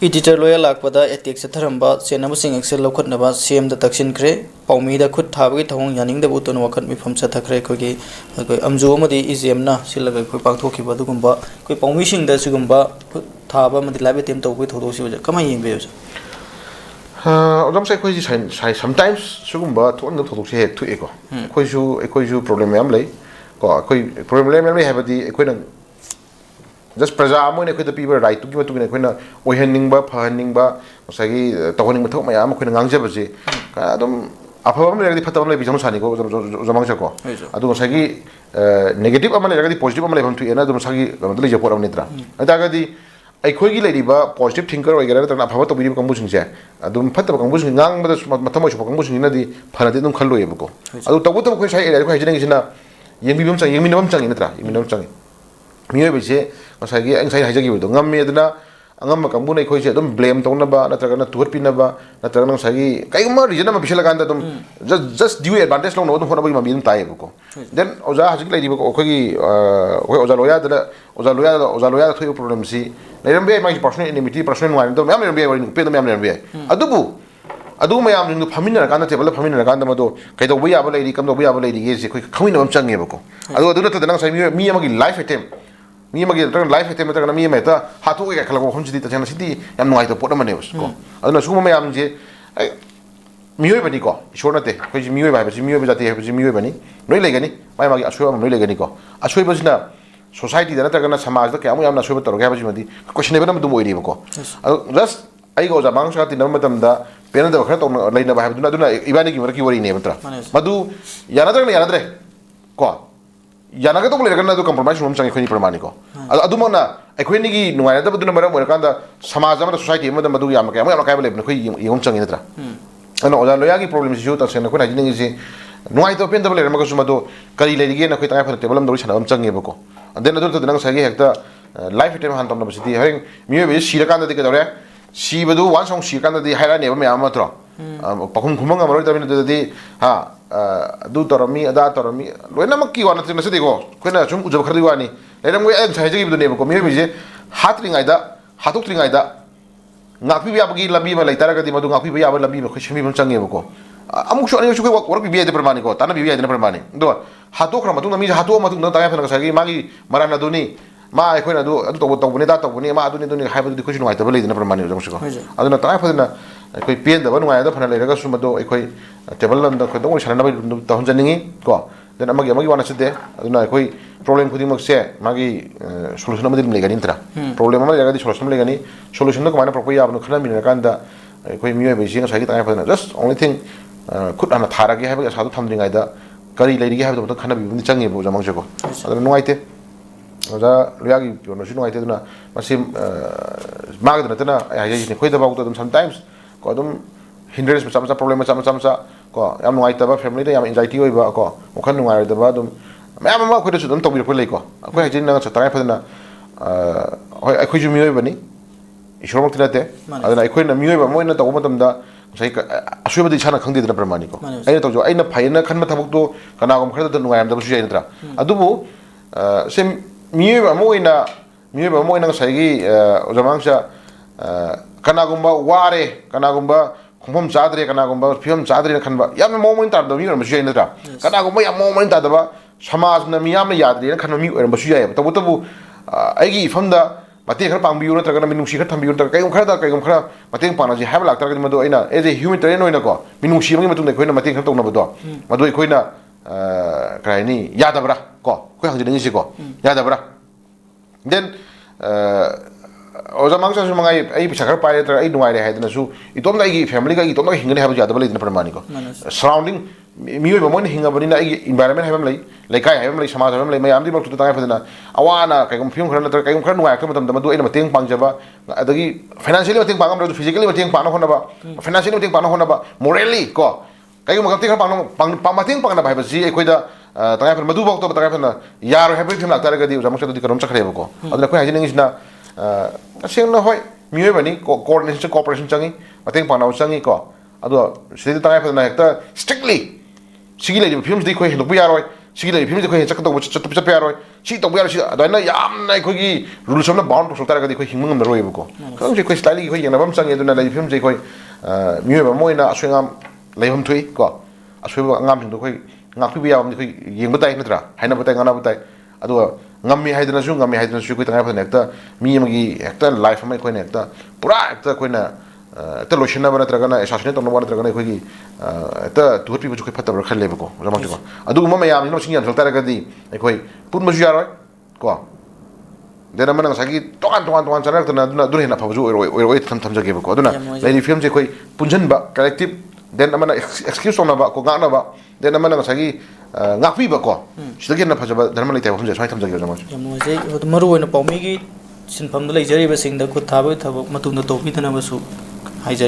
Editor loyal lakpada ethics tharamba senamsing excel lokhatnaba CM da taksin kre paumi da khut thabagi thong yaning da butun wakhat mifam cha thakre kogi koi amju amadi izem na silaga koi pakthoki ba dugumba koi paumi sing da sigumba thaba madi labe tem to koi thodo si kama yeng be odam sai koi sometimes sugumba thon da thodo se thu eko koi ju problem yam lei ko koi problem yam lei habadi koi nang just praja amoi ne khoi da people right to give to ne khoi na oihanning ba phahanning ba osagi tohoning ba thok mayam khoi na ngangja ba ji adum afabam le phatam le bijam sani ko jamang cha ko adu osagi negative amale ragadi positive amale bam tu ena adum sagi le je poram nitra ada gadi ai khoi gi le ba positive thinker oi gara ta afaba to bi kam busing je adum phatam kam busing ngang ba mathamo chu kam busing na di phanati dum khallo ye ko adu tabu to khoi sai ere khoi jine gi na yemi bam chang nitra yemi nam chang miyo bi je osagi ang sai haja gi do ngam me dna angam kam bu nei khoi se dum blame tong na ba natra na tuhat pin na ba natra na sagi kai ma reason ma bisela kan da dum just due advantage long no dum hona ba ma min tai ko then oja haji lai di ko khoi gi khoi oja loya thoi problem si nei ram be ma personal enmity personal wan do mam ram be wari pe do mam ram be adu mayam jing phamina kan da table phamina kan da ma do kai do buya ba lai di kam do buya ba lai di ge se khoi khawin bam change ba ko adu na ta nang sai mi ma gi life attempt mi ma gi life attempt ta mi ma ta hatu ga khala ko hom ji ta chana sidi yam noi to pot ma ne ko adu na su ma yam je mi yoi bani ko ishor na te khoi ji mi yoi ba ji mi yoi ba ti ji mi yoi bani noi le ga ni mai ma gi asoi ma noi le ga ni ko asoi ba jina society da ta na samaj da kya mu yam na asoi ba tor ga ba ji ma di question ne ba na du moi ri ba ko adu just ai go ja bang sa ti na ma tam da pena da khara to lai na ba ha du na ibani gi mar ki wori ne ba tra madu yana dre ko yana ga to le kan na do compromise room chang khoi pramani ko adu mo na khoi ni gi nuai da du na mara mo kan da samaj ma society ma da madu yam ka ma ka ba le khoi yom chang ni tra ana oja loya gi problem ju ta se na ko na ji ni ji nuai to pen da le ma ka su ma do kari le gi na khoi ta fa table am do chana am chang ye ba ko den adu to nang sa gi hekta life item han tom na ba si heng mi be si ra kan da de ka dore si ba du wan song si kan da di haira ne ba me am tro pakhum khumang am ro da min da di ha du torami ada torami loina mak ki wana tin se dego koina chum ujab khari wani leram go en sai jigi du ne ko mi bi je hatri ngai da hatuk tri ngai da ngakpi bi abagi lambi ma lai tara ga di madu ngakpi bi abagi lambi ma khishmi bam change ko amuk sho ani shu ko work bi de permani ko tana bi de permani do hatuk khra matu na mi hatuk matu na ta ya fa sagi magi marana du ni ma ai koina du adu to buni da to buni ma adu ni hai du khishnu ngai ta bali de permani jong ko adu na ta fa na koi pen da ban ngai da phana le ga su ma do koi table lam da ko dong chana na ta hon janingi ko den amagi wana chde aduna koi problem khudi mak se magi solution ma dim le ganin tra problem ma jaga di solution le gani solution ko mana proper ya bnu khana min kan da koi miyo be jing sa gi ta fa just only thing khut ana thara ge ha ba sa du tham ringai da kari le ri ge ha ba khana bi bun changi bo jamang ko aduna nuai te oja loyagi yo no shi nuai te duna masim mag da na ya ji ni khoi da ba ko sometimes ko dum hindrance macam problem macam ko yam nuai ta ba family da yam anxiety oi ba ko okhan nuai da ba dum ma ma ko da su dum to bi ko le ko ko ha jin na sa ta fa na ai ko ju mi oi ba ni ishor mak tina te adana ai ko na mi oi ba mo na ta ko matam da sai ka asu ba di chana khang di da pramani ko ai to jo ai na phai na khan ma thabuk to kana gom khara da nuai am da su jai na tra adu bu sem mi oi ba mo ina sai gi jamang sa kana gom ba ware kana gom ba khum chadre kana gom ba phim chadre khan ba yam mo mo tar da mi ro ma su jai na tra kana gom ba yam mo mo tar da ba samaj na mi yam yadre na khan mi oi ba su jai ta bu ai gi pham da mateng khar pang biu na tra kana minung shi khar tham biu tra kai gom khara mateng pa na ji ha ba lak tra ga madu aina as a humanitarian oina ko minung shi ma matung khoi na mateng khar tong na ba do madu khoi na kai ni ya da bra ko khoi hang ji ni si ko ya da bra then oja mangsa su mangai ai bisa khar pai tra ai nuai re hai na su itom dai gi family ga itom ga hingani ha ba ja da bali na permani ko surrounding mioi ba mon hinga bani na ai environment ha bam lai kai ha bam lai samaj ha bam lai mai am di mak tu ta fa na awana kai gom film khar na kai gom khar nuai ka matam da madu ai na mateng pang ja ba adagi financially mateng pang am ra physically mateng pang na hona ba financially mateng pang na hona ba morally ko kai gom mateng khar pang mateng pang na ba ba ji ai khoi da ta fa madu ba to ta fa na yar ha ba film la ta ga di jamang sa di karom chakhre ba ko adla khoi ha ji ngi na asing na hoi mioi bani coordination cooperation changi mateng pang na changi ko ado sidi ta fa na hekta strictly sigi le films di khoi hinduk ya roi sigi le films di khoi chak to chat ya roi ꯁꯤ ꯇꯧꯕ ꯌꯥꯔꯣꯏ ꯁꯤ ꯑꯗꯨꯃꯥꯏꯅ ꯌꯥꯝꯅ ꯑꯩꯈꯣꯏꯒꯤ rules ꯑꯃꯅ bound ꯇꯧꯁꯜ ꯇꯥꯔꯒꯗꯤ ꯑꯩꯈꯣꯏ ꯍꯤꯡꯕ ꯉꯝꯅꯔꯣꯏꯕꯀꯣ ꯈꯪꯁꯦ ꯑꯩꯈꯣꯏ ꯁ꯭ꯂꯥꯏꯠꯂꯤ ꯑꯩꯈꯣꯏ ꯌꯦꯡꯅꯕ ꯑꯃ ꯆꯪꯉꯦ ꯑꯗꯨꯅ ꯂꯩꯔꯤꯕ ꯐꯤꯕꯝꯁꯦ ꯑꯩꯈꯣꯏ ꯃꯤꯑꯣꯏꯕ ꯑꯃ ꯑꯣꯏꯅ ꯑꯁꯣꯏ ꯑꯉꯥꯝ ꯂꯩꯐꯝ ꯊꯣꯛꯏ ꯀꯣ ꯑꯁꯣꯏꯕ ꯑꯉꯥꯝꯁꯤꯡꯗꯣ ꯑꯩꯈꯣꯏ ꯉꯥꯛꯄꯤꯕ ꯌꯥꯕ ꯑꯩꯈꯣꯏ ꯌꯦꯡꯕ ꯇꯥꯏ ꯅꯠꯇ꯭ꯔꯥ ꯍꯥꯏꯅꯕ ꯇꯥꯏ ꯉꯥꯡꯅꯕ ꯇꯥꯏ ꯑꯗꯨꯒ ꯉꯝꯃꯤ ꯍꯥꯏꯗꯅꯁꯨ ꯑꯩꯈꯣꯏ ꯇꯉꯥꯏ ꯐꯗꯅ ꯍꯦꯛꯇ ꯃꯤ ꯑꯃꯒꯤ ꯍꯦꯛꯇ ꯂꯥꯏꯐ ꯑꯃ ꯑꯩꯈꯣꯏꯅ ꯍꯦꯛꯇ ꯄꯨꯔꯥ ꯍꯦꯛꯇ ꯑꯩꯈꯣꯏꯅ ꯍꯦꯛꯇ ꯂꯣꯏꯁꯤꯟꯅꯕ ꯅꯠꯇ꯭ꯔꯒꯅ ꯑꯦꯁꯥꯁꯤꯅꯦꯠ ꯇꯧꯅꯕ ꯅꯠꯇ꯭ꯔꯒꯅ ꯑꯩꯈꯣꯏꯒꯤ ꯍꯦꯛꯇ ꯇꯨꯍꯠꯄꯤꯕꯁꯨ ꯑꯩꯈꯣꯏ ꯐꯠꯇꯕ꯭ꯔꯥ ꯈꯜꯂꯦꯕꯀꯣ ꯑꯣꯖꯥꯃꯛꯁꯦꯀꯣ ꯑꯗꯨꯒꯨꯝꯕ ꯃꯌꯥꯝꯁꯤꯅ ꯃꯁꯤꯡ ꯌꯥꯝꯁꯤꯜꯂꯛ ꯇꯥꯔꯒꯗꯤ ꯑꯩꯈꯣꯏ ꯄꯨꯟꯕꯁꯨ ꯌꯥꯔꯣꯏ ꯀꯣ ꯗꯦꯟ ꯑꯃꯅ ꯉꯁꯥꯏꯒꯤ ꯇꯣꯉꯥꯟ ꯆꯥꯅꯔꯛꯇꯅ ꯑꯗꯨꯅ ꯍꯦꯟꯅ ꯑꯐꯕꯁꯨ ꯑꯣꯏꯔꯣꯏ ꯊꯝꯖꯒꯦꯕꯀꯣ ꯑꯗꯨꯅ ꯂꯩꯔꯤꯕ ꯐꯤꯕꯝꯁꯦ ꯑꯩꯈꯣꯏ ꯄꯨꯟꯁꯤꯟꯕ ꯀꯂꯦꯛꯇꯤꯞ ꯗꯦꯟ ꯑꯃꯅ ꯑꯦꯛꯁꯀ꯭ꯌꯨꯁ ꯇꯧꯅꯕ ꯀꯣ ꯉꯥꯛꯅꯕ ꯗꯦꯟ ꯑꯃꯅ ꯉꯁꯥꯏꯒꯤ ꯉꯥꯛꯄꯤꯕ ꯀꯣ ꯁꯤꯗꯒꯤ ꯍꯦꯟꯅ ꯐꯖꯕ ꯙꯔꯃ ꯂꯩꯇꯦ ꯋꯥꯐꯝꯁꯦ ꯁꯨꯃꯥꯏꯅ ꯊꯝꯖꯒꯦ ꯑꯣꯖꯥꯃꯛꯁꯦ ꯌꯥꯝ ꯅꯨꯡꯉꯥꯏꯖꯩ ꯃꯔꯨꯑꯣꯏꯅ ꯄꯥꯎꯃꯤꯒꯤ ꯁꯤꯟꯐꯝꯗ ꯂꯩꯖꯔꯤꯕꯁꯤꯡꯗ ꯈꯨꯠ ꯊꯥꯕꯒꯤ ꯊꯕꯛ ꯃꯇꯨꯡꯗ ꯇꯧꯕꯤꯗꯅꯕꯁꯨ ꯍꯥꯏꯖꯔꯤ